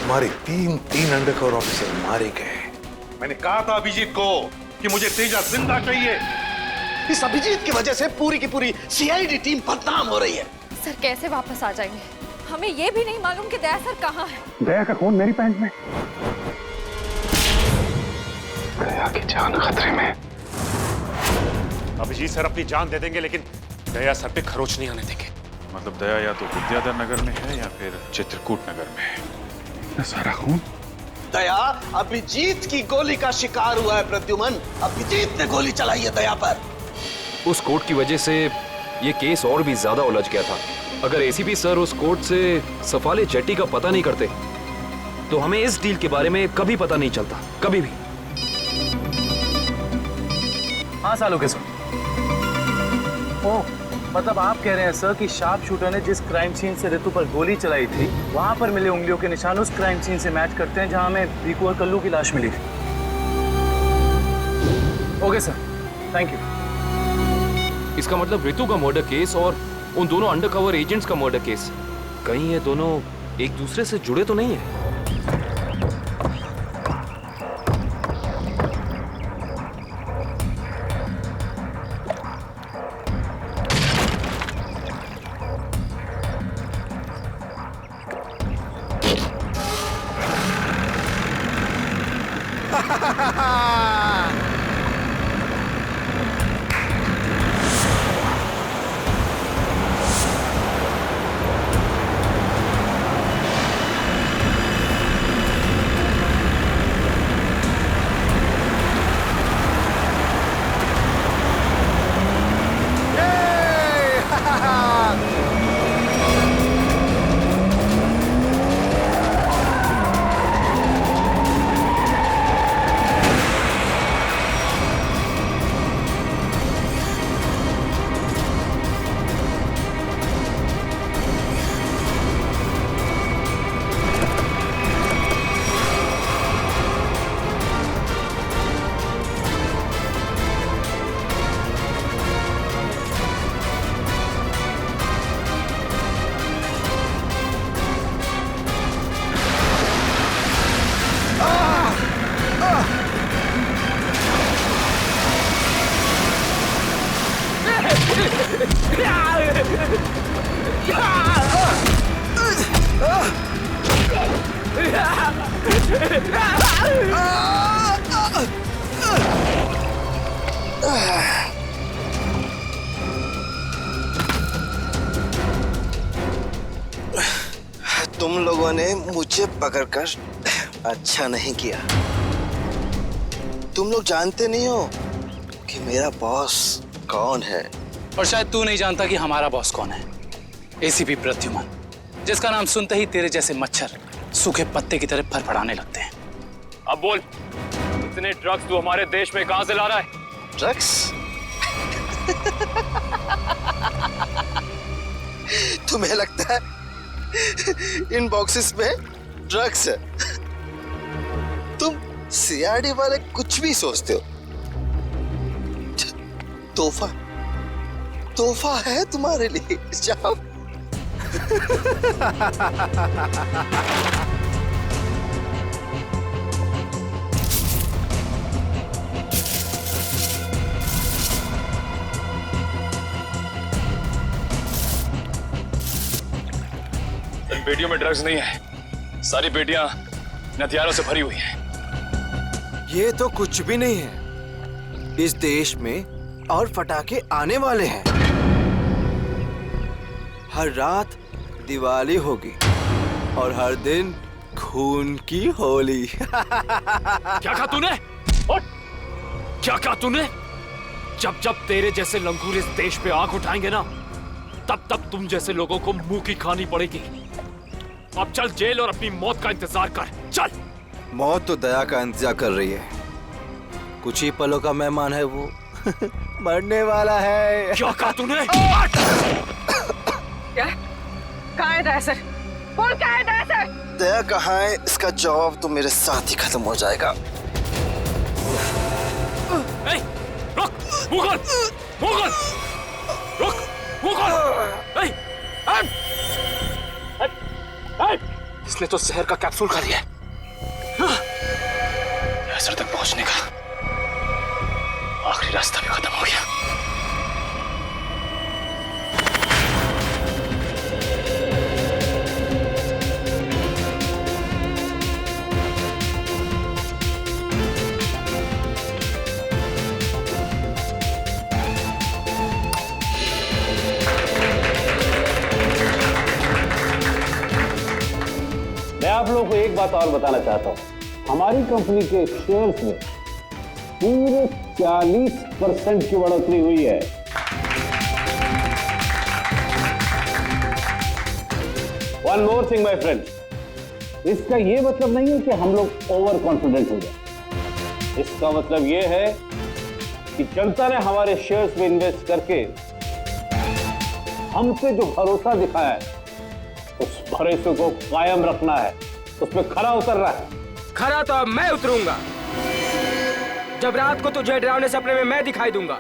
तुम्हारे तीन undercover officer मारे गए। मैंने कहा था अभिजीत को कि मुझे तेजा जिंदा चाहिए। इस अभिजीत की वजह से पूरी की पूरी सीआईडी टीम बदनाम हो रही है। सर कैसे वापस आ जाएंगे? हमें ये भी नहीं मालूम कि दया सर कहाँ है। दया का खून मेरी पैंट में। दया की जान खतरे में। अभिजीत सर अपनी जान दे देंगे लेकिन दया सर पे खरोच नहीं आने देंगे। मतलब दया या तो विद्याधर नगर में है या फिर चित्रकूट नगर में है। सारा खून दया अभिजीत की गोली का शिकार हुआ है। प्रद्युमन, अभिजीत ने गोली चलाई है दया पर। उस कोर्ट की वजह से ये केस और भी ज्यादा उलझ गया था। अगर एसीपी सर उस कोर्ट से सफाले जेट्टी का पता नहीं करते तो हमें इस डील के बारे में कभी पता नहीं चलता, कभी भी। हाँ सालों के सर। ओह, मतलब आप कह रहे हैं सर कि शार्प शूटर ने जिस क्राइम सीन से रितु पर गोली चलाई थी वहां पर मिले उंगलियों के निशान उस क्राइम सीन से मैच करते हैं जहां हमें रिकू और कल्लू की लाश मिली थी। Okay sir, thank you. इसका मतलब रितु का मर्डर केस और उन दोनों अंडरकवर एजेंट्स का मर्डर केस, कहीं ये दोनों एक दूसरे से जुड़े तो नहीं है? तुम लोगों ने मुझे पकड़कर अच्छा नहीं किया। तुम लोग जानते नहीं हो कि मेरा बॉस कौन है। और शायद तू नहीं जानता कि हमारा बॉस कौन है। एसीपी प्रद्युमन, जिसका नाम सुनते ही तेरे जैसे मच्छर सूखे पत्ते की तरह फड़फड़ाने लगते हैं। अब बोल, इतने ड्रग्स तू हमारे देश में कहां से ला रहा है? ड्रग्स? तुम्हें लगता है इन बॉक्सेस में ड्रग्स है? तुम सीआईडी वाले कुछ भी सोचते हो। तोहफा है तुम्हारे लिए। जाओ। इन पेटियों में ड्रग्स नहीं है, सारी पेटियां हथियारों से भरी हुई हैं। ये तो कुछ भी नहीं है। इस देश में और पटाखे आने वाले हैं। हर रात दिवाली होगी और हर दिन खून की होली। क्या कहा तूने? क्या कहा तूने? जब जब तेरे जैसे लंगूर इस देश पे आंख उठाएंगे ना, तब तब तुम जैसे लोगों को मुंह की खानी पड़ेगी। अब चल जेल और अपनी मौत का इंतजार कर, चल। मौत तो दया का इंतजार कर रही है। कुछ ही पलों का मेहमान है वो। मरने वाला है। क्या कहा तूने? क्या? कहाँ है दया सर? बोल, कहाँ है दया सर? दया कहाँ है, इसका जवाब तो मेरे साथ ही खत्म हो जाएगा। रुक, मुगल, मुगल, रुक, मुगल। इसने तो जहर का कैप्सूल खा लिया है। असर तक पहुंचने का आखिरी रास्ता भी खत्म हो गया। मैं आप लोगों को एक बात और बताना चाहता हूं। हमारी कंपनी के शेयर्स में पूरे 40% की बढ़ोतरी हुई है। One more thing my friend, इसका यह मतलब नहीं है कि हम लोग ओवर कॉन्फिडेंट हो जाए। इसका मतलब यह है कि जनता ने हमारे शेयर्स में इन्वेस्ट करके हम पे जो भरोसा दिखाया है, उस भरोसे को कायम रखना है, उस पर खरा उतरना है। खरा तो अब मैं उतरूंगा जब रात को तुझे डरावने सपने में मैं दिखाई दूंगा।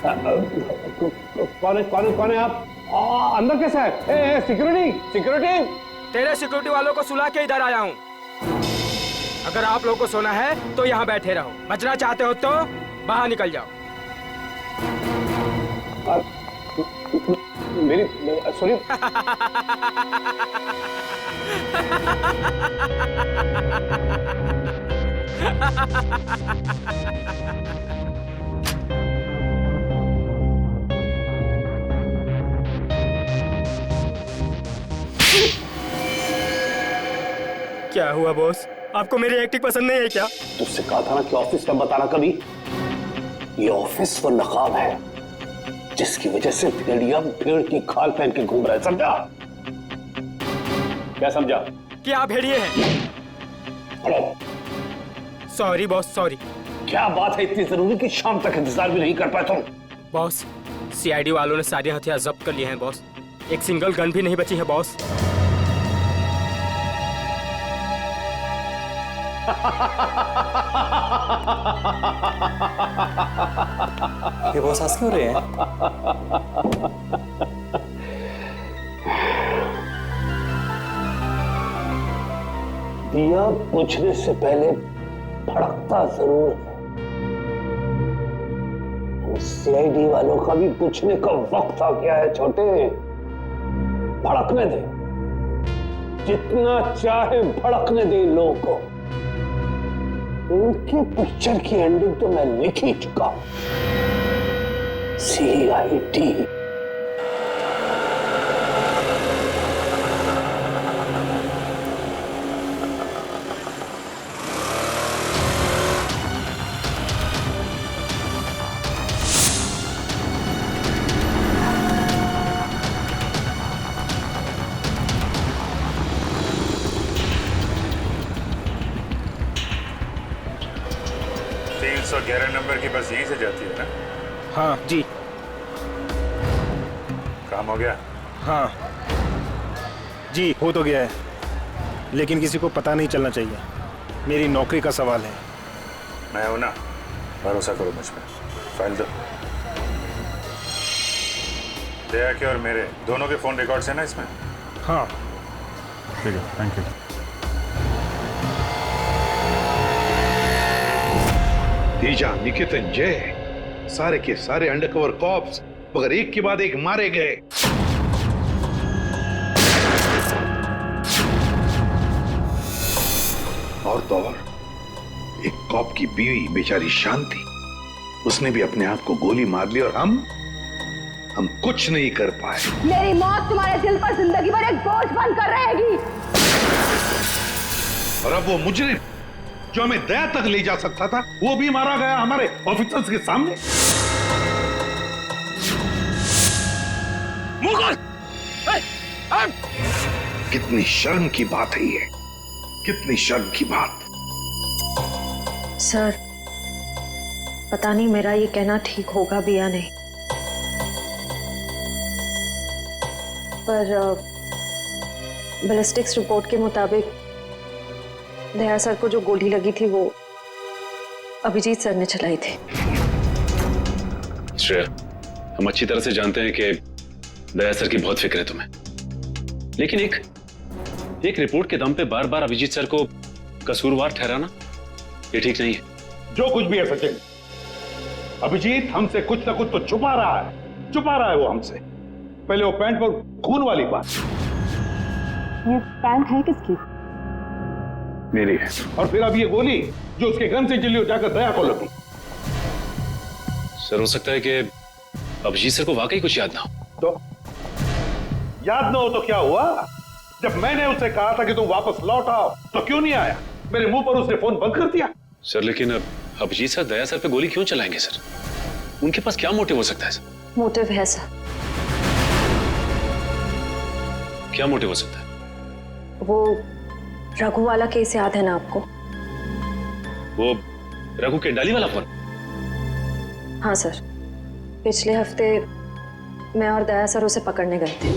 कौन है आप? अंदर कैसे है? Security security. तेरे सिक्योरिटी वालों को सुला के इधर आया हूँ। अगर आप लोगों को सोना है तो यहाँ बैठे रहो, बचना चाहते हो तो बाहर निकल जाओ। मेरी सुनिए। क्या हुआ बॉस, आपको मेरी एक्टिंग पसंद नहीं है क्या? तुझसे कहा था ना कि ऑफिस में बताना कभी। ये ऑफिस वो नकाब है जिसकी वजह से भेड़िया भेड़ की खाल पहन के घूम रहा है, समझा? क्या समझा? कि आप भेड़िए हैं। Sorry boss, sorry. क्या बात है इतनी जरूरी कि शाम तक इंतजार भी नहीं कर पाए तुम? बॉस, सीआईडी वालों ने सारे हथियार जब्त कर लिए हैं बॉस। एक सिंगल गन भी नहीं बची है बॉस। ये बॉस हंस क्यों रहे हैं? दिया बुझने से पहले भड़कता जरूर है। सीआईडी वालों का भी बुझने का वक्त आ गया है छोटे। भड़कने दे, जितना चाहे भड़कने दे इन लोगों को। उनके पिक्चर की एंडिंग तो मैं लिख ही चुका हूं। सीआईडी। तो 11 नंबर की बस यहीं से जाती है ना? हाँ जी। काम हो गया? हाँ जी, हो तो गया है, लेकिन किसी को पता नहीं चलना चाहिए। मेरी नौकरी का सवाल है। मैं हूं ना, भरोसा करो मुझ पे। फाइल दो। दया के और मेरे दोनों के फोन रिकॉर्ड्स हैं ना इसमें? हाँ ठीक है, थैंक यू। तेजा, निकेतन, जय, सारे के सारे अंडरकवर कॉप्स मगर एक के बाद एक मारे गए। और तो और एक कॉप की बीवी बेचारी शांति, उसने भी अपने आप को गोली मार ली और हम कुछ नहीं कर पाए। मेरी मौत तुम्हारे दिल पर जिंदगी भर एक बोझ बनकर रहेगी। और अब वो मुजरिम जो हमें दया तक ले जा सकता था, वो भी मारा गया हमारे ऑफिसर्स के सामने। मुगल! कितनी शर्म की बात है ये, कितनी शर्म की बात। सर, पता नहीं मेरा ये कहना ठीक होगा भी या नहीं, पर बैलिस्टिक्स रिपोर्ट के मुताबिक दया सर को जो गोली लगी थी वो अभिजीत सर ने चलाई थी। श्रेया, हम अच्छी तरह से जानते हैं कि दया सर की बहुत फिक्र है तुम्हें, लेकिन एक रिपोर्ट के दम पे बार बार अभिजीत सर को कसूरवार ठहराना ये ठीक नहीं है। जो कुछ भी है सचिन, अभिजीत हमसे कुछ ना कुछ तो छुपा रहा है वो हमसे। पहले वो पैंट पर खून वाली बात। ये पैंट है किसकी? मेरी है। और फिर अब ये गोली जो उसके गन से चली, जाकर दया को लगी। सर हो सकता है कि अभिजीत सर को वाकई कुछ याद ना हो। तो याद ना हो तो क्या हुआ? जब मैंने उससे कहा था कि तुम वापस लौट आओ तो क्यों नहीं आया? मेरे मुंह पर उसने फोन बंद कर दिया। सर लेकिन अभिजीत सर दया सर पे गोली क्यों चलाएंगे सर? उनके पास क्या मोटिव हो सकता है सर? मोटिव है सर। क्या मोटिव हो सकता है? वो रघु वाला केस याद है ना आपको? वो रघु के डाली वाला फोन? हाँ सर, पिछले हफ्ते मैं और दया सर उसे पकड़ने गए थे।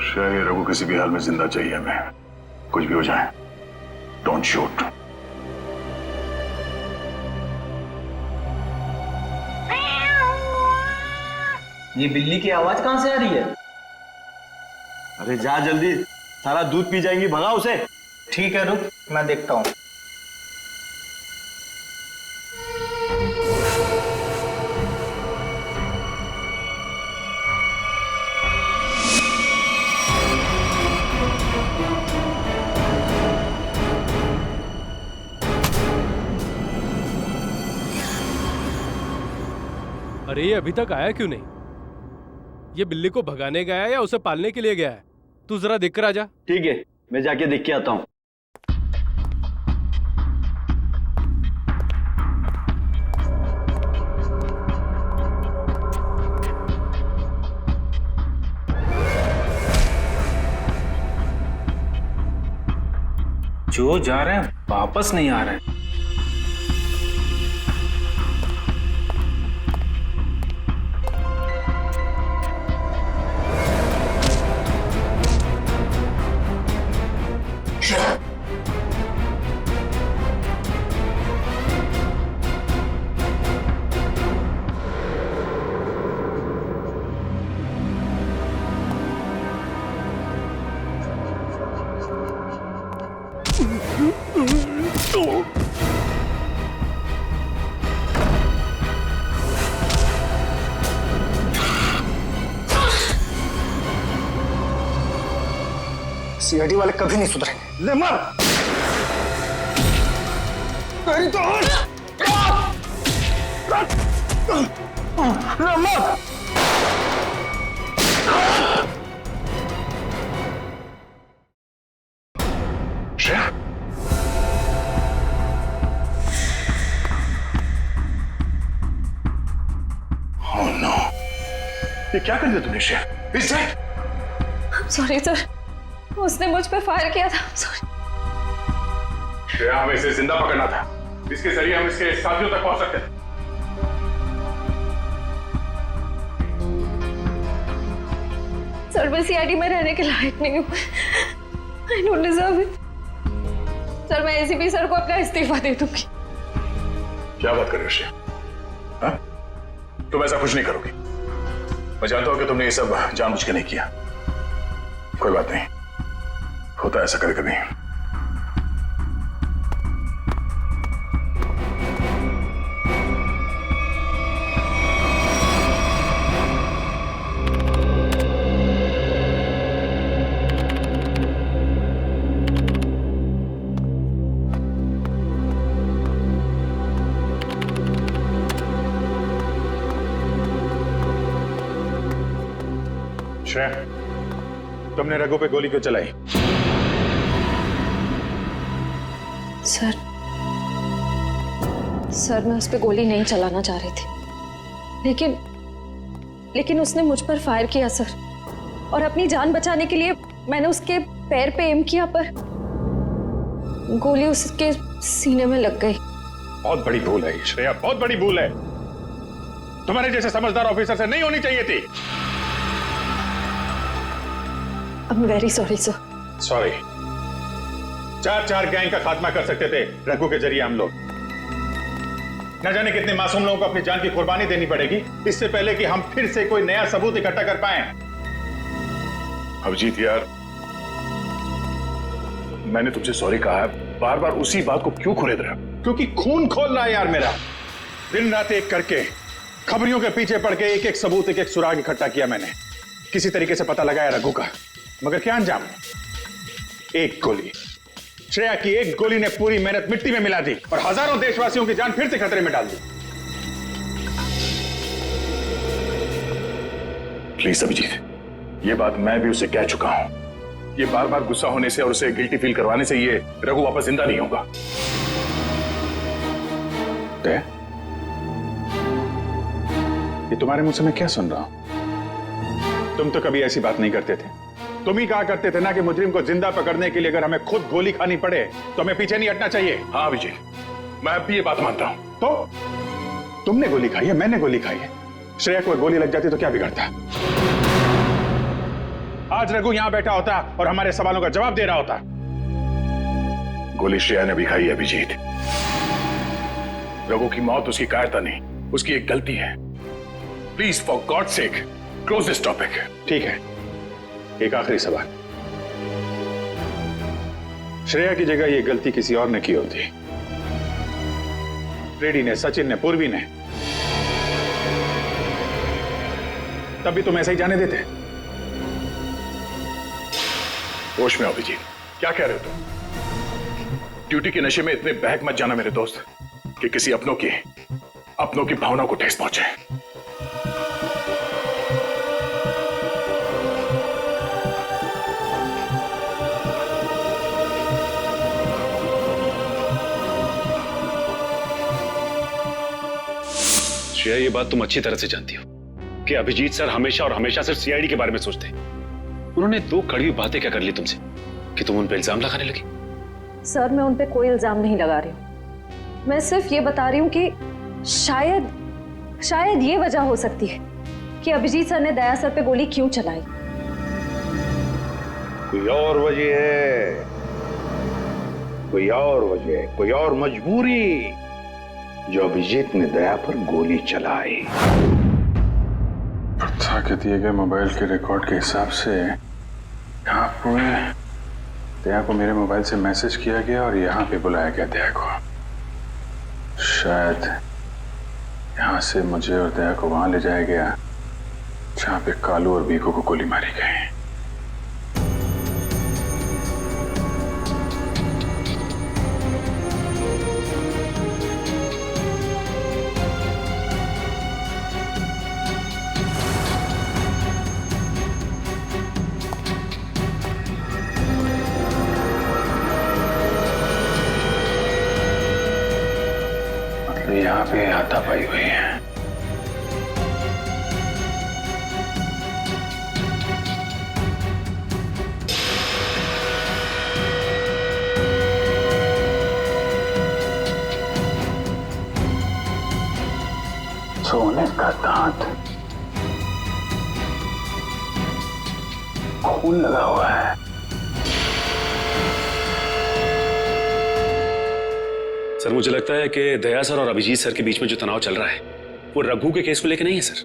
शायद रघु किसी भी हाल में जिंदा चाहिए हमें, कुछ भी हो जाए। Don't shoot. ये बिल्ली की आवाज कहां से आ रही है? अरे जा जल्दी, सारा दूध पी जाएंगी, भगा उसे। ठीक है रुक, मैं देखता हूं। अरे ये अभी तक आया क्यों नहीं? ये बिल्ली को भगाने गया है या उसे पालने के लिए गया है? तू जरा देख कर आ जा। ठीक है, मैं जाके देख के आता हूँ। जो जा रहे हैं वापस नहीं आ रहे हैं। सीआईडी वाले कभी नहीं सुधरेंगे। ले मर। तेरी तो ले मत। श्रेया, ओह नो, ये क्या कर दिया तूने श्रेया? इस सॉरी सर, उसने मुझ पे फायर किया था। सॉरी। श्रेया, हमें इसे जिंदा पकड़ना था, इसके जरिए हम इसके साथियों तक पहुंच सकते थे। सर मैं सीआईडी में रहने के लायक नहीं हूँ। I don't deserve it. Sir मैं एसीपी सर को अपना इस्तीफा दे दूंगी। क्या बात कर रहे हो श्रेया? हाँ? तुम ऐसा कुछ नहीं करोगी। मैं जानता हूं कि तुमने ये सब जानबूझ के नहीं किया। कोई बात नहीं, होता है ऐसा कभी कभी। श्रेया, तुमने रघु पे गोली क्यों चलाई? सर मैं उस पे गोली नहीं चलाना चाह रही थी, लेकिन उसने मुझ पर फायर किया सर, और अपनी जान बचाने के लिए मैंने उसके पैर पे एम किया, पर गोली उसके सीने में लग गई। बहुत बड़ी भूल है श्रेया, बहुत बड़ी भूल है। तुम्हारे जैसे समझदार ऑफिसर से नहीं होनी चाहिए थी। I am very sorry sir. Sorry. 4 gang का खात्मा कर सकते थे रघु के जरिए हम लोग। न जाने कितने मासूम लोगों को अपनी जान की कुर्बानी देनी पड़ेगी इससे पहले कि हम फिर से कोई नया सबूत इकट्ठा कर पाए। अभिजीत यार, मैंने तुमसे सॉरी कहा है, बार बार उसी बात को क्यों खुरेद रहे हो? क्योंकि खून खोल रहा है यार मेरा। दिन रात एक करके खबरियों के पीछे पड़ के एक एक सबूत, एक एक सुराग इकट्ठा किया मैंने। किसी तरीके से पता लगाया रघु का, मगर क्या अंजाम? एक गोली, श्रेया की एक गोली ने पूरी मेहनत मिट्टी में मिला दी और हजारों देशवासियों की जान फिर से खतरे में डाल दी। प्लीज अभिजीत, ये बात मैं भी उसे कह चुका हूं। ये बार बार गुस्सा होने से और उसे गिल्टी फील करवाने से ये रघु वापस जिंदा नहीं होगा। ये तुम्हारे मुंह से मैं क्या सुन रहा हूं? तुम तो कभी ऐसी बात नहीं करते थे। तुम ही कहा करते थे ना कि मुजरिम को जिंदा पकड़ने के लिए अगर हमें खुद गोली खानी पड़े तो हमें पीछे नहीं हटना चाहिए। हाँ अभिजीत, मैं अब भी ये बात मानता हूं। तो तुमने गोली खाई है, मैंने गोली खाई है। श्रेया को गोली लग जाती तो क्या बिगड़ता? आज रघु यहां बैठा होता और हमारे सवालों का जवाब दे रहा होता। गोली श्रेया ने भी खाई है अभिजीत। रघु की मौत उसकी कायरता नहीं, उसकी एक गलती है। Please for God sake close this topic. ठीक है, एक आखिरी सवाल। श्रेया की जगह ये गलती किसी और ने की होती, रेड्डी ने, सचिन ने, पूर्वी ने, तब भी तुम ऐसा ही जाने देते? होश में अभिजीत, क्या कह रहे हो तुम? ड्यूटी के नशे में इतने बहक मत जाना मेरे दोस्त कि किसी अपनों की भावना को ठेस पहुंचे। श्रेया, ये बात तुम अच्छी तरह से जानती हो कि अभिजीत सर हमेशा और हमेशा सिर्फ सीआईडी के बारे में सोचते हैं। उन्होंने दो कड़वी बातें क्या कर ली तुमसे कि तुम उन पे इल्जाम लगाने लगी? सर, मैं उन पे कोई इल्जाम नहीं लगा रही हूँ। मैं सिर्फ ये बता रही हूँ कि शायद ये वजह हो सकती है कि अभिजीत सर ने दया सर पे गोली क्यों चलाई। कोई और वजह है, कोई और वजह, कोई और मजबूरी जो अभिजीत ने दया पर गोली चलाई। प्रथा के दिए गए मोबाइल के रिकॉर्ड के हिसाब से यहाँ पर दया को मेरे मोबाइल से मैसेज किया गया और यहाँ पे बुलाया गया दया को। शायद यहाँ से मुझे और दया को वहां ले जाया गया जहाँ पे कालू और बीकू को गोली मारी गई। यहाँ पे हाथापाई हुई है। सोने का दांत, खून लगा हुआ है। सर, मुझे लगता है कि दया सर और अभिजीत सर के बीच में जो तनाव चल रहा है वो रघु के केस को लेके नहीं है सर,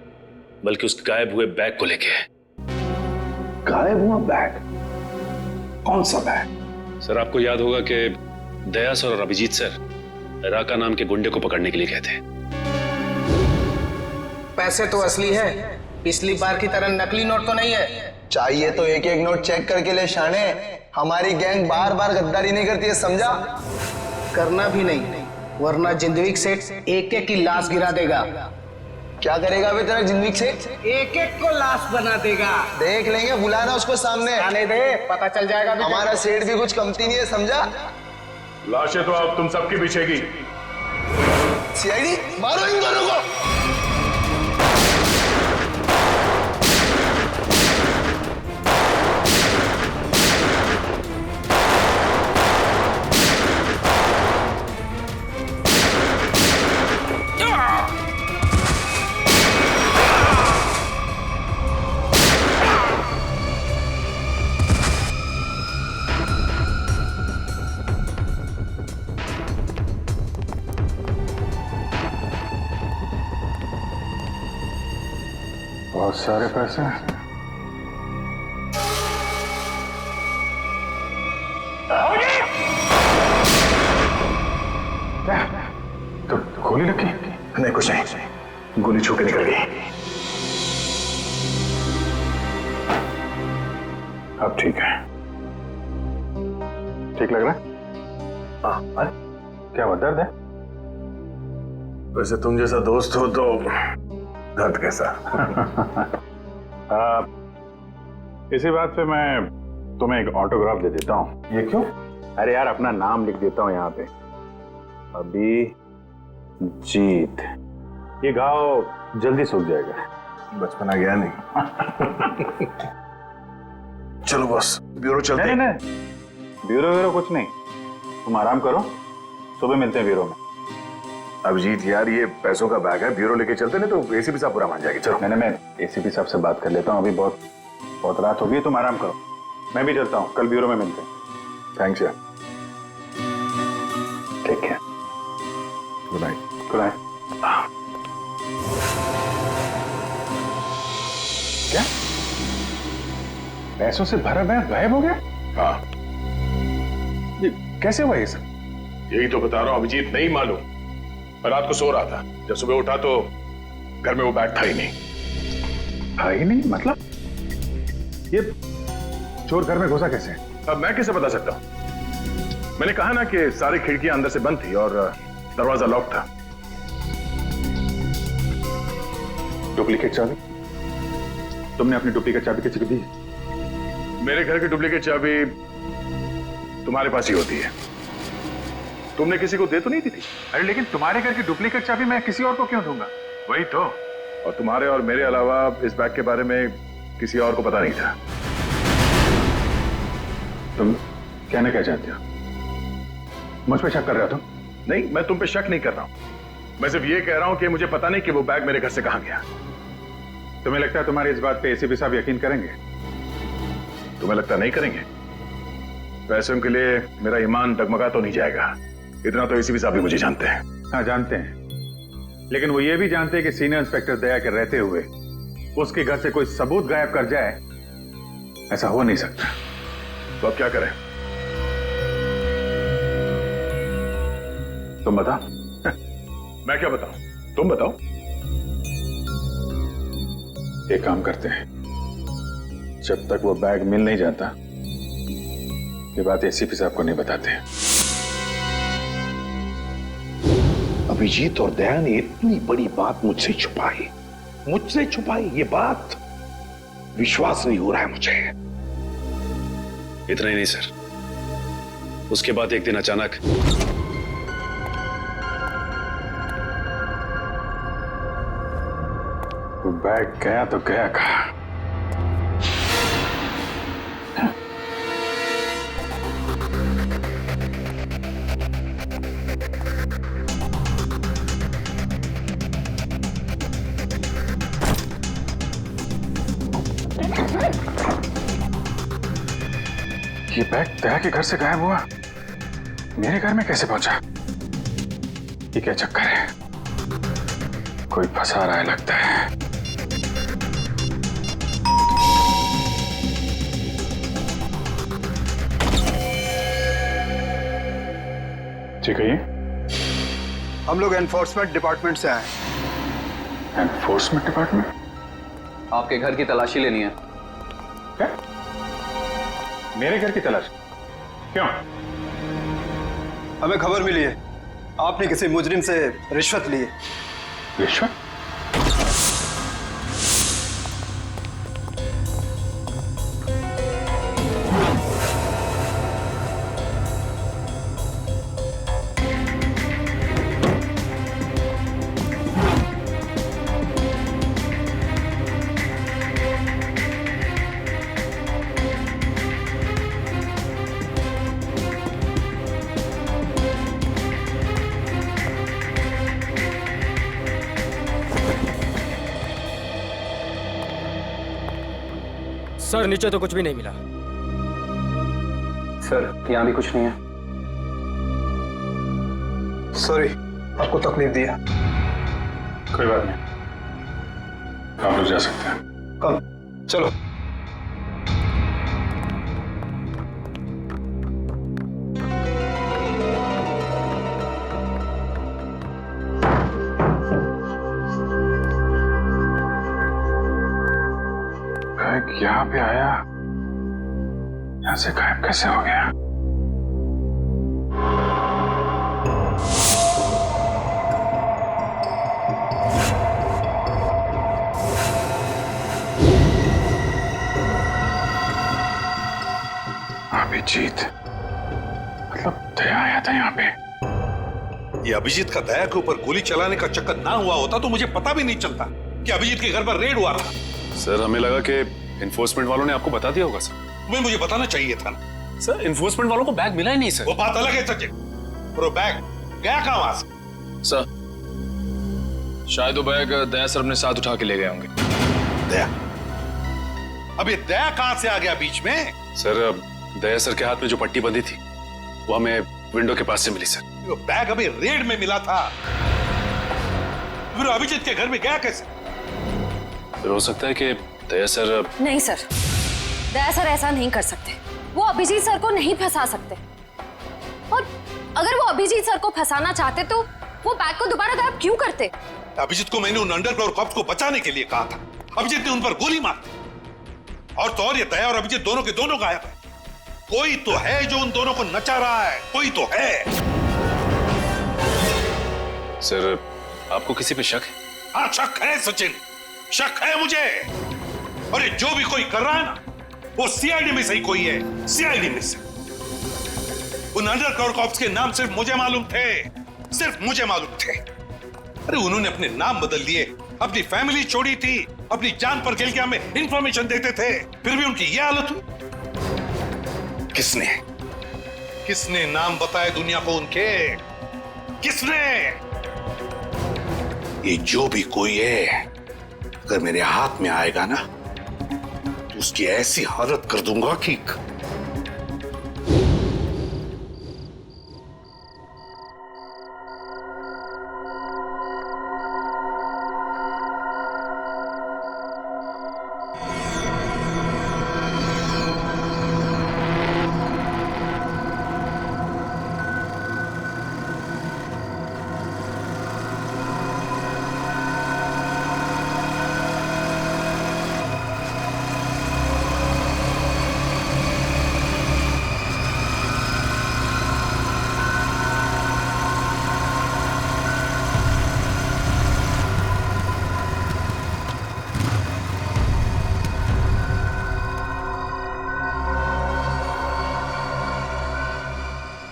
बल्कि उस गायब हुए बैग को लेके है। गायब हुआ बैग? कौन सा बैग? सर, आपको याद होगा कि दया सर और अभिजीत सर राका नाम के गुंडे को पकड़ने के लिए गए थे। पैसे तो असली है, पिछली बार की तरह नकली नोट तो नहीं है। चाहिए तो एक एक नोट चेक करके ले शाने। हमारी गैंग बार बार गद्दारी नहीं करती है, समझा? करना भी नहीं, वरना जिंदगी सेठ एक एक की लाश गिरा देगा। क्या करेगा बे तेरा जिंदगी सेठ? एक एक को लाश बना देगा। देख लेंगे, बुलाना उसको सामने। आने दे, पता चल जाएगा। हमारा सेठ भी कुछ कमती नहीं है, समझा? लाशें तो अब तुम सबके पीछे की। सीआईडी, मारो इन दोनों को। बहुत सारे पैसे। गोली लगी? नहीं कुछ नहीं, गोली छू के निकल गई। अब ठीक है, ठीक लग रहा है? हाँ। अरे क्या हुआ, दर्द है? वैसे तुम जैसा दोस्त हो तो दर्द कैसा? इसी बात पे मैं तुम्हें एक ऑटोग्राफ दे देता हूँ। ये क्यों? अरे यार, अपना नाम लिख देता हूँ यहाँ पे, अभिजीत। ये घाव जल्दी सूख जाएगा। बचपना गया नहीं। चलो बॉस, ब्यूरो चलते हैं। नहीं, ब्यूरो कुछ नहीं, तुम आराम करो, सुबह मिलते हैं ब्यूरो में। अभिजीत यार, ये पैसों का बैग है, ब्यूरो लेके चलते नहीं तो एसीपी साहब पूरा मान जाएगी। चलो। मैं एसीपी साहब से बात कर लेता हूँ, अभी बहुत रात हो गई, तुम आराम करो, मैं भी चलता हूँ, कल ब्यूरो में मिलते हैं। थैंक्स यार। Take care. Good night. Good night. क्या पैसों से भरा बैग गायब हो गया? हाँ। ये कैसे हुआ ये सब? यही तो बता रहा हूँ अभिजीत, नहीं मालूम। मैं रात को सो रहा था, जब सुबह उठा तो घर में वो बैग था ही नहीं। था ही नहीं मतलब? ये चोर घर में घुसा कैसे? अब मैं कैसे बता सकता हूँ? मैंने कहा ना कि सारी खिड़कियां अंदर से बंद थी और दरवाजा लॉक था। डुप्लीकेट चाबी? तुमने अपनी डुप्लीकेट चाबी किसी को दी? मेरे घर की डुप्लीकेट चाबी तुम्हारे पास ही होती है, तुमने किसी को दे तो नहीं दी थी? अरे लेकिन तुम्हारे घर की डुप्लीकेट चाबी मैं किसी और को क्यों दूंगा? वही तो, और तुम्हारे और मेरे अलावा इस बैग के बारे में किसी और को पता नहीं था। तुम कहना क्या चाहते हो? मुझ पे शक कर रहे हो तुम? नहीं, मैं तुम पे शक नहीं कर रहा हूं, मैं सिर्फ ये कह रहा हूं कि मुझे पता नहीं कि वो बैग मेरे घर से कहां गया। तुम्हें लगता है तुम्हारी इस बात पे एसीपी साहब यकीन करेंगे? तुम्हें लगता नहीं करेंगे? पैसों के लिए मेरा ईमान डगमगा तो नहीं जाएगा, इतना तो एसीपी साहब भी मुझे जानते हैं। हाँ जानते हैं, लेकिन वो ये भी जानते हैं कि सीनियर इंस्पेक्टर दया के रहते हुए उसके घर से कोई सबूत गायब कर जाए, ऐसा हो नहीं सकता। तो अब क्या करें? तुम बताओ। मैं क्या बताऊं, तुम बताओ। एक काम करते हैं, जब तक वो बैग मिल नहीं जाता ये बात एसीपी साहब को नहीं बताते। अभिजीत और दया ने इतनी बड़ी बात मुझसे छुपाई, ये बात विश्वास नहीं हो रहा है मुझे। इतना ही नहीं सर, उसके बाद एक दिन अचानक वो बैग गया तो गया कहाँ? ये बैग दया के घर से गायब हुआ, मेरे घर में कैसे पहुंचा? ये क्या चक्कर है? कोई फंसा रहा है लगता है। ठीक है, ये हम लोग एनफोर्समेंट डिपार्टमेंट से आए। Enforcement department? आपके घर की तलाशी लेनी है। क्या? मेरे घर की तलाश? क्यों? हमें खबर मिली है आपने किसी मुजरिम से रिश्वत ली है। रिश्वत? सर नीचे तो कुछ भी नहीं मिला। सर यहाँ भी कुछ नहीं है। सॉरी आपको तकलीफ दिया। कोई बात नहीं, आप लोग जा सकते हैं। चलो। यहाँ पे आया, यहाँ से गायब कैसे हो गया? अभिजीत, मतलब दया आया था यहाँ पे। ये अभिजीत का दया के ऊपर गोली चलाने का चक्कर ना हुआ होता तो मुझे पता भी नहीं चलता कि अभिजीत के घर पर रेड हुआ था। सर हमें लगा कि इन्फोर्समेंट वालों ने आपको बता दिया होगा सर। तुम्हें मुझे बताना चाहिए था ना। सर इन्फोर्समेंट वालों को बैग मिला ही नहीं सर। वो बात अलग है सचिन, और वो बैग गया कहां वहां से? सर शायद वो बैग दया सर अपने साथ उठा के ले गए होंगे। दया? अब ये दया कहां से आ गया बीच में? सर दया सर के हाथ में जो पट्टी बंधी थी वो हमें विंडो के पास से मिली सर। वो बैग अभी रेड में मिला था, फिर अभिजीत के घर में गया कैसे? फिर हो सकता है कि दया सर। नहीं सर, दया सर ऐसा नहीं कर सकते। वो अभिजीत सर को नहीं फंसा सकते, और अगर वो अभिजीत सर को फंसाना चाहते तो वो बैग को दोबारा गायब क्यों करते? अभिजीत को मैंने उन अंडरग्राउंड कॉप्स को बचाने के लिए कहा था, अभिजीत ने उन पर गोली मार दी। और तो और ये दया और अभिजीत दोनों के दोनों गायब है। कोई तो है जो उन दोनों को नचा रहा है, कोई तो है। सर आपको किसी पे शक है? हाँ शक है सचिन, शक है मुझे। और ये जो भी कोई कर रहा है ना, वो सीआईडी में से ही कोई है, सीआईडी में से। उन अंडरकवर कॉप्स के नाम सिर्फ मुझे मालूम थे, सिर्फ मुझे मालूम थे। अरे उन्होंने अपने नाम बदल लिए, अपनी फैमिली छोड़ी थी, अपनी जान पर खेल के हमें इंफॉर्मेशन देते थे, फिर भी उनकी ये हालत हुई। किसने किसने नाम बताए दुनिया को उनके? किसने? ये जो भी कोई है अगर मेरे हाथ में आएगा ना तो उसकी ऐसी हालत कर दूंगा कि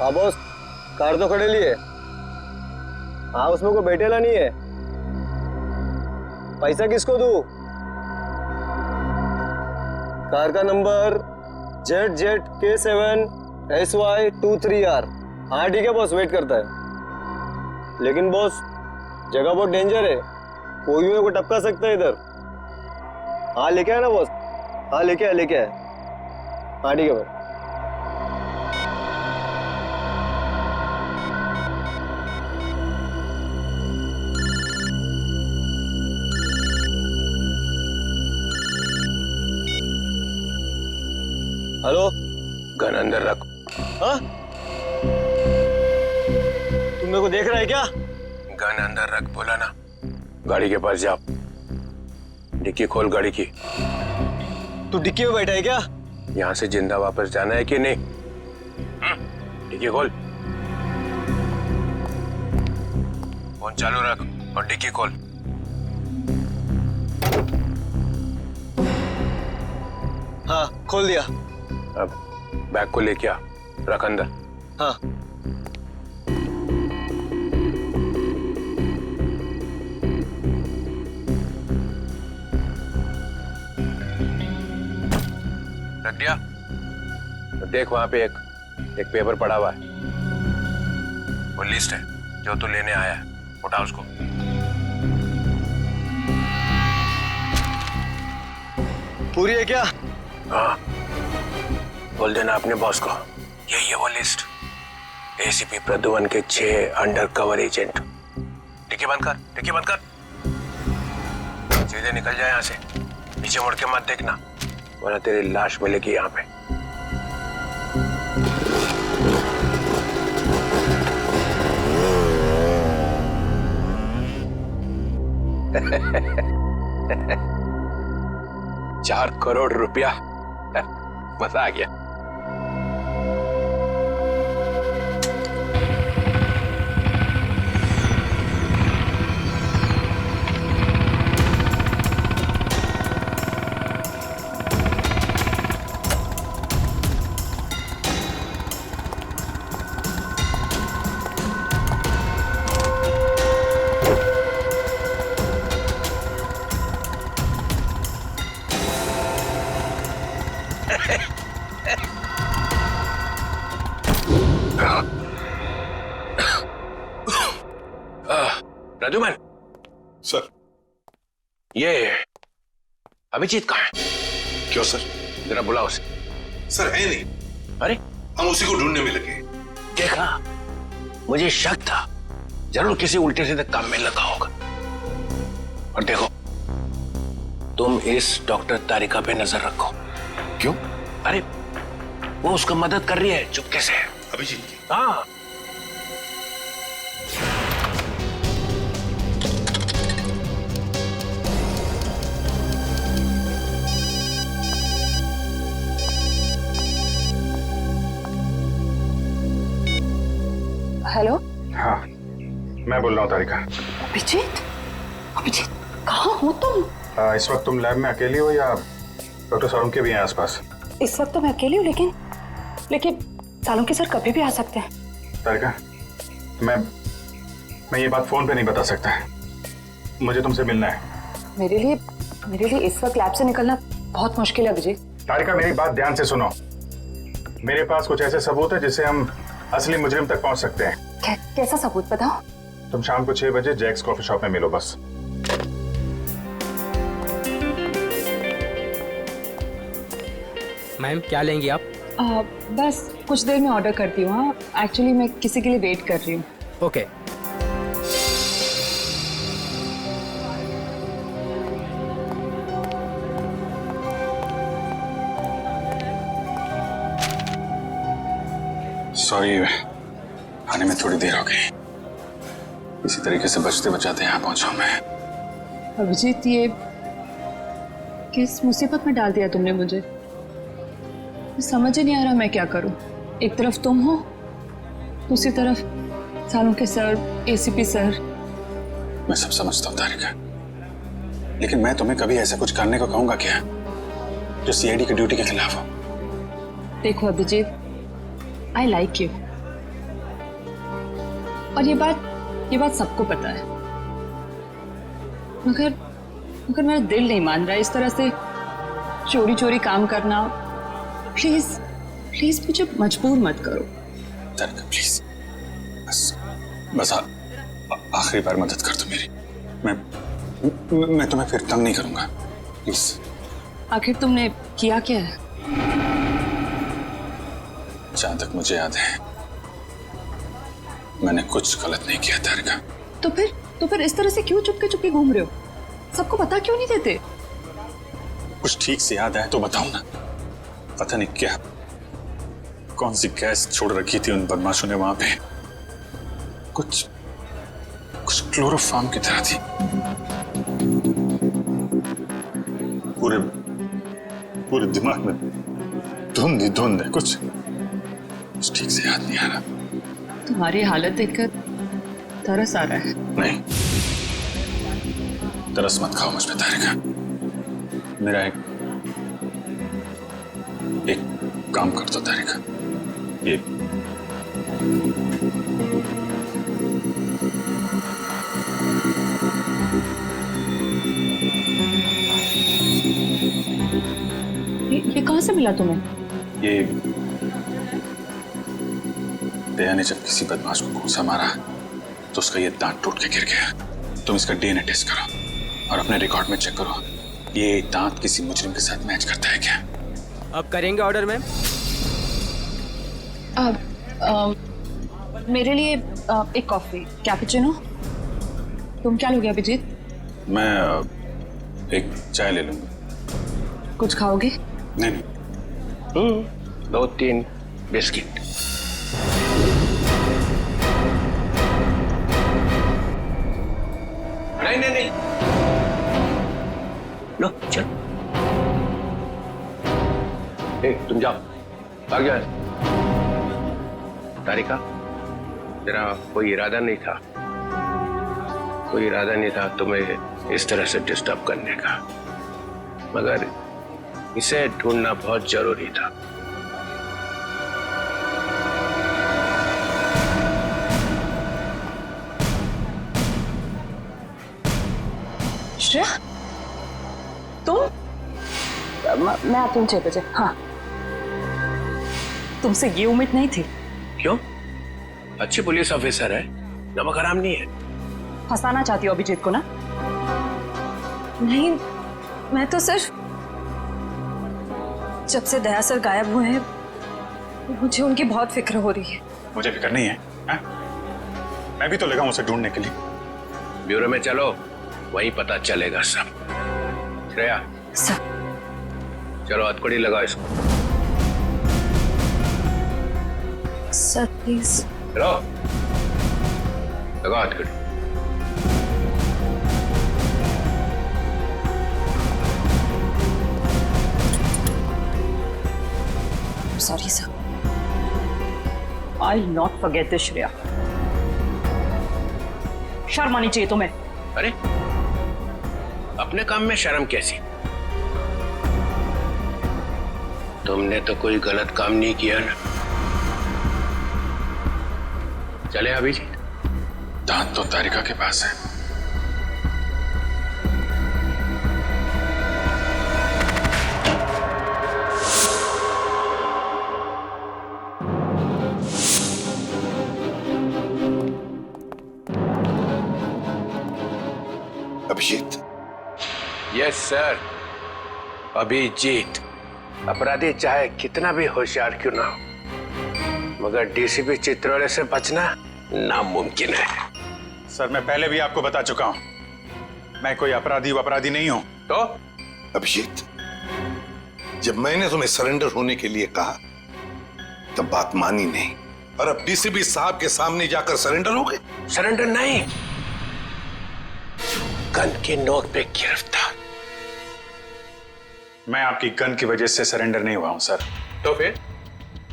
हाँ बॉस, कार तो खड़े लिए। हाँ उसमें कोई बैठेला नहीं है। पैसा किसको दूं? कार का नंबर ZZK7SY23R। हाँ ठीक है बॉस, वेट करता है। लेकिन बॉस जगह बहुत डेंजर है, कोई भी मेरे को टपका सकता है इधर। हाँ लेके आया ना बॉस? हाँ लेके आया, लेके आया। हाँ ठीक है भाई। हेलो, गन अंदर रख। हाँ? तुम मेरे को देख रहा है क्या? गन अंदर रख बोला ना। गाड़ी के पास जा, डिक्की खोल गाड़ी की। तू डिक्की में बैठा है क्या? यहाँ से जिंदा वापस जाना है कि नहीं? डिक्की खोल। फोन चालू रख और डिक्की खोल। हाँ खोल दिया। अब बैग को लेके आ, रख अंदर। हाँ। रख दिया? तो देख वहां पे एक पेपर पड़ा हुआ है, वो लिस्ट है जो तू लेने आया है। उठा उसको। पूरी है क्या? हाँ, बोल देना अपने बॉस को यही है वो लिस्ट। एसीपी प्रद्युमन के 6 अंडरकवर एजेंट। डिक्की बंद कर, डिक्की बंद कर। सीधे निकल जाए यहाँ से, पीछे मुड़ के मत देखना वरना तेरी लाश मिलेगी यहाँ पे। 4 करोड़ रुपया, मजा आ गया। प्रद्युमन सर, ये अभिजीत कहाँ है? क्यों सर? जरा बुलाओ उसे। सर है नहीं। अरे हम उसी को ढूंढने में लगे। देखा, मुझे शक था जरूर किसी उल्टे सीधे काम में लगा होगा। और देखो, तुम इस डॉक्टर तारिका पे नजर रखो। क्यों? अरे वो उसको मदद कर रही है चुपके से। अभिजीत की? हाँ। हेलो। हाँ, मैं बोल रहा हूँ तारिका। अभिजीत, अभिजीत कहाँ हो तुम? इस वक्त तुम लैब में अकेली हो या डॉक्टर सालुंके भी हैं आसपास? इस वक्त तो मैं अकेली हूँ, लेकिन सालुंके सर कभी भी आ सकते हैं। तारिका, मैं ये बात फोन पे नहीं बता सकता। मुझे तुमसे मिलना है। मेरे लिए इस वक्त लैब से निकलना बहुत मुश्किल है अभिजीत। तारिका, मेरी बात ध्यान से सुनो। मेरे पास कुछ ऐसे सबूत है जिससे हम असली मुजरिम तक पहुंच सकते हैं। कैसा सबूत बताओ? तुम शाम को 6 बजे जैक्स कॉफी शॉप में मिलो बस। मैम क्या लेंगी आप? बस कुछ देर में ऑर्डर करती हूँ। हाँ, एक्चुअली मैं किसी के लिए वेट कर रही हूँ। ओके। सॉरी, आने में थोड़ी देर हो गई। इसी तरीके से बचते बचाते यहाँ पहुंचा मैं। अभिजीत, ये किस मुसीबत में डाल दिया तुमने मुझे? समझ ही नहीं आ रहा मैं क्या करूं। एक तरफ तुम हो, दूसरी तरफ सालुंके सर, एसीपी सर। मैं सब समझता हूँ तारिका, लेकिन मैं तुम्हें कभी ऐसा कुछ करने को कहूंगा क्या जो सीआईडी की ड्यूटी के खिलाफ हो? देखो अभिजीत, आई लाइक यू, और ये बात सबको पता है, मगर मेरा दिल नहीं मान रहा इस तरह से चोरी चोरी काम करना। प्लीज मुझे मजबूर मत करो। तारिका प्लीज, बस आखिरी बार मदद कर दो मेरी। मैं तुम्हें फिर तंग नहीं करूंगा, प्लीज। आखिर तुमने किया क्या है? जहां तक मुझे याद है मैंने कुछ गलत नहीं किया तारिका। तो फिर इस तरह से क्यों चुपके चुपके घूम रहे हो? सबको बता क्यों नहीं देते? कुछ ठीक से याद आए तो बताओ ना। पता नहीं क्या, कौन सी गैस छोड़ रखी थी उन बदमाशों ने वहां पे। कुछ क्लोरोफॉर्म की तरह थी। पूरे दिमाग में धुंध है। कुछ ठीक से याद नहीं आ रहा। तुम्हारी हालत देखकर तरस आ रहा है। नहीं, तरस मत खाओ मुझ पे तारिका। मेरा एक काम कर दो तारिका। ये कहां से मिला तुम्हें? ये दया ने जब किसी बदमाश को घूंसा मारा तो उसका ये दांत टूट के गिर गया। तुम इसका डीएनए टेस्ट करो और अपने रिकॉर्ड में चेक करो, ये दांत किसी मुजरिम के साथ मैच करता है क्या? अब करेंगे ऑर्डर मैम? मेरे लिए एक कॉफी कैपुचिनो। तुम क्या लोगे अभिजीत? मैं एक चाय ले लूंगा। कुछ खाओगे? नहीं। 2-3 बिस्किट। नहीं लो चल। तुम जाओ, भाग जाओ। तारिका, तेरा कोई इरादा नहीं था, कोई इरादा नहीं था तुम्हें इस तरह से डिस्टर्ब करने का, मगर इसे ढूंढना बहुत जरूरी था। श्रेया, तुम? मैं आती हूँ 6 बजे। हाँ, तुमसे ये उम्मीद नहीं थी। क्यों? अच्छी पुलिस ऑफिसर है, नमक हराम नहीं है। फंसाना चाहती हो अभिजीत को ना? नहीं, मैं तो सिर्फ जब से दया सर गायब हुए हैं मुझे उनकी बहुत फिक्र हो रही है। मुझे फिक्र नहीं है, है? मैं भी तो लगा हूं उसे ढूंढने के लिए। ब्यूरो में चलो, वहीं पता चलेगा सब। श्रेया, सब चलो हथकड़ी लगाओ इसको। Sir please. चलो लगाओ हथकड़ी। Sorry sir. I not forget this Shreya. शर्म आनी चाहिए तुम्हें। अरे अपने काम में शर्म कैसी? तुमने तो कोई गलत काम नहीं किया ना। चले अभिजीत। दांत तो तारिका के पास है। अभिजीत। Yes sir, Abhijeet. अपराधी चाहे कितना भी होशियार क्यों ना हो, मगर डीसीपी चित्रोले से बचना नामुमकिन है। सर, मैं पहले भी आपको बता चुका हूं, मैं कोई अपराधी नहीं हूं। तो अभिजीत, जब मैंने तुम्हें सरेंडर होने के लिए कहा तब बात मानी नहीं, और अब डीसीपी साहब के सामने जाकर सरेंडर हो गए। सरेंडर नहीं, गन की नोक पे गिरफ्तार। मैं आपकी गन की वजह से सरेंडर नहीं हुआ हूं सर। तो फिर?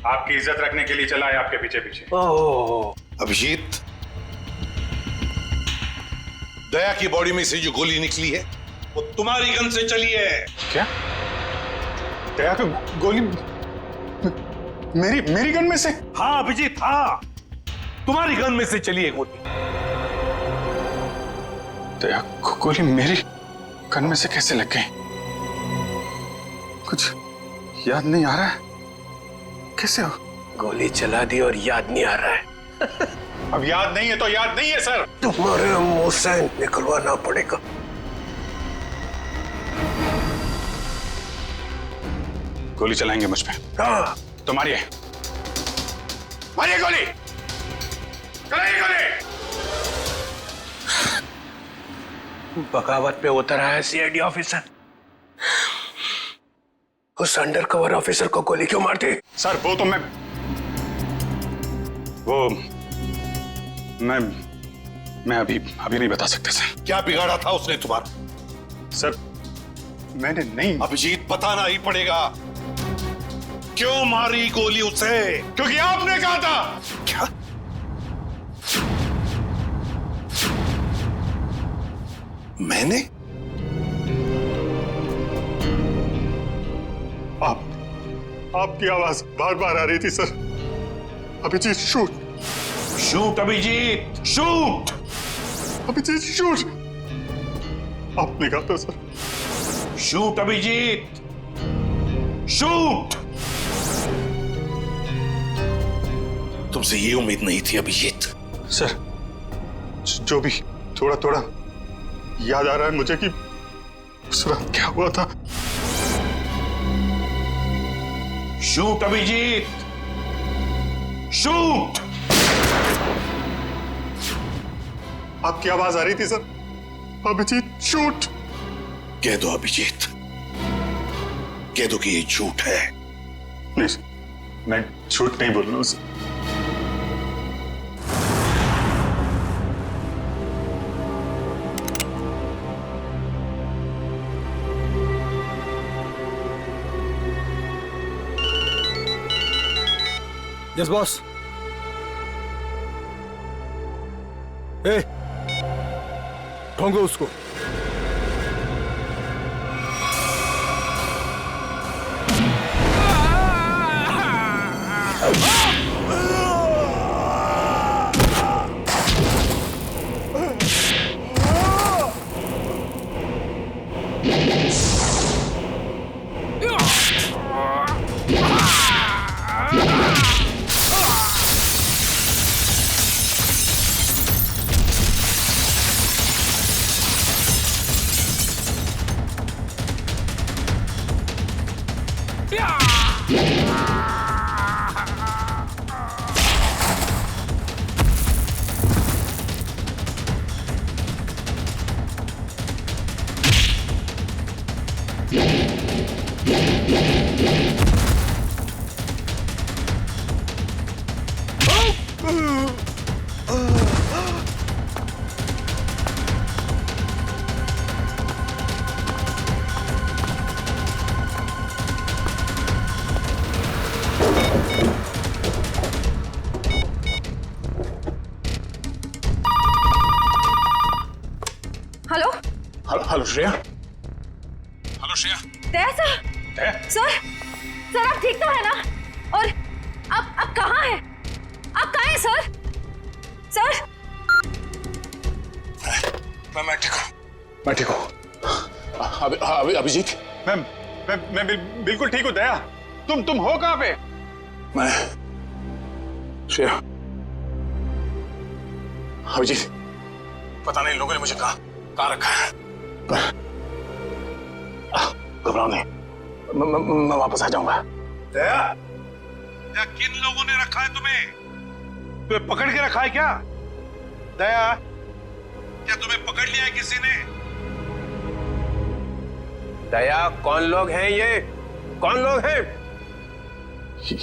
आपकी इज्जत रखने के लिए चला है आपके पीछे पीछे। ओह अभिजीत, दया की बॉडी में से जो गोली निकली है वो तुम्हारी गन से चली है। क्या? दया को गोली मेरी गन में से? हाँ अभिजीत, हाँ, तुम्हारी गन में से चली है गोली। दया को गोली मेरी गन में से कैसे लग गई? कुछ याद नहीं आ रहा है। कैसे हो? गोली चला दी और याद नहीं आ रहा है। अब याद नहीं है तो याद नहीं है सर। तुम्हारे मुंह से निकलवाना पड़ेगा। गोली चलाएंगे मुझ पे? हाँ। तो मारिए, मारिए गोली, चलाइए गोली। बगावत पे उतर आया सीआईडी ऑफिसर। उस अंडरकवर ऑफिसर को गोली क्यों मारती? सर वो तो मैं अभी नहीं बता सकते सर। क्या बिगाड़ा था उसने तुम्हारा? सर मैंने नहीं। अभिजीत, बताना ही पड़ेगा। क्यों मारी गोली उसे? क्योंकि आपने कहा था। क्या? मैंने? आपकी आवाज बार बार आ रही थी sir. Abhijeet shoot, shoot Abhijeet, shoot Abhijeet shoot. आपने कहा था सर। Shoot Abhijeet, shoot. तुमसे ये उम्मीद नहीं थी अभिजीत। सर जो भी थोड़ा थोड़ा याद आ रहा है मुझे कि उस रात क्या हुआ था। Shoot Abhijeet, shoot. आपकी आवाज आ रही थी सर। अभिजीत शूट। कह दो अभिजीत, कह दो कि ये झूठ है। नहीं सर, मैं झूठ नहीं बोल रहा हूं सर। Yes boss. ए, ढोंगो उसको। Hello hello Shreya. Hello Shreya. Daya sir. Daya? Sir आप ठीक तो है ना? और आप कहाँ हैं? आप कहाँ हैं सर? सर मैं ठीक हूँ। अभिजीत। मैं बिल्कुल ठीक हूँ दया। तुम हो कहाँ पे? मैं श्रेया। अभिजीत, पता नहीं लोगों ने मुझे कहाँ रखा है, पर घबराओ नहीं, मैं वापस आ जाऊंगा। दया, किन लोगों ने रखा है तुम्हें? तुम्हें पकड़ के रखा है क्या? दया, क्या तुम्हें पकड़ लिया है किसी ने? दया, कौन लोग हैं ये? कौन लोग हैं?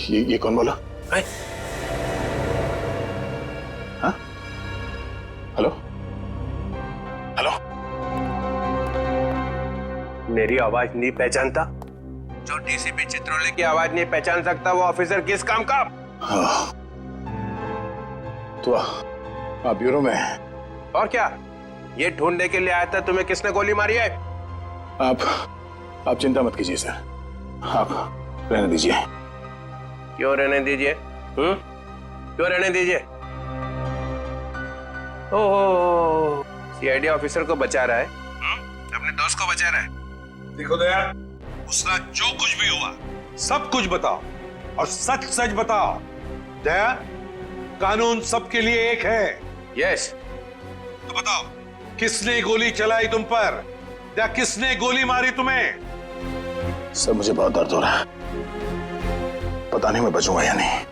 ये कौन बोला? हाँ? हेलो? मेरी आवाज नहीं पहचानता? जो डीसीपी चित्रोले की आवाज नहीं पहचान सकता वो ऑफिसर किस काम का? हाँ। तो आप ब्यूरो में? और क्या? ये ढूंढने के लिए आया था तुम्हें किसने गोली मारी है? आप चिंता मत कीजिए सर, आप रहने दीजिए। क्यों रहने दीजिए? क्यों रहने दीजिए? ओह, सीआईडी ऑफिसर को बचा रहा है, अपने दोस्त को बचा रहा है। देखो दया, उसका जो कुछ भी हुआ सब कुछ बताओ और सच सच बताओ। दया, कानून सबके लिए एक है। यस। तो बताओ, किसने गोली चलाई तुम पर या किसने गोली मारी तुम्हें? सर मुझे बहुत दर्द हो रहा है, पता नहीं मैं बचूंगा या नहीं।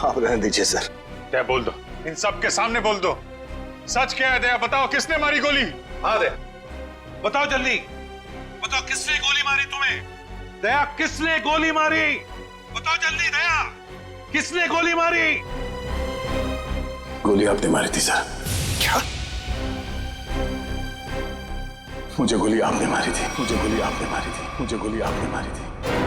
आप रहने दीजिए सर। दया बोल दो, इन सब के सामने बोल दो, सच क्या है दया? बताओ किसने मारी गोली? हाँ दया, बताओ जल्दी, बताओ किसने गोली मारी तुम्हें? दया, किसने गोली मारी? बताओ जल्दी दया, किसने गोली मारी? गोली आपने मारी थी सर। क्या? मुझे गोली आपने मारी थी, मुझे गोली आपने मारी थी, मुझे गोली आपने मारी थी।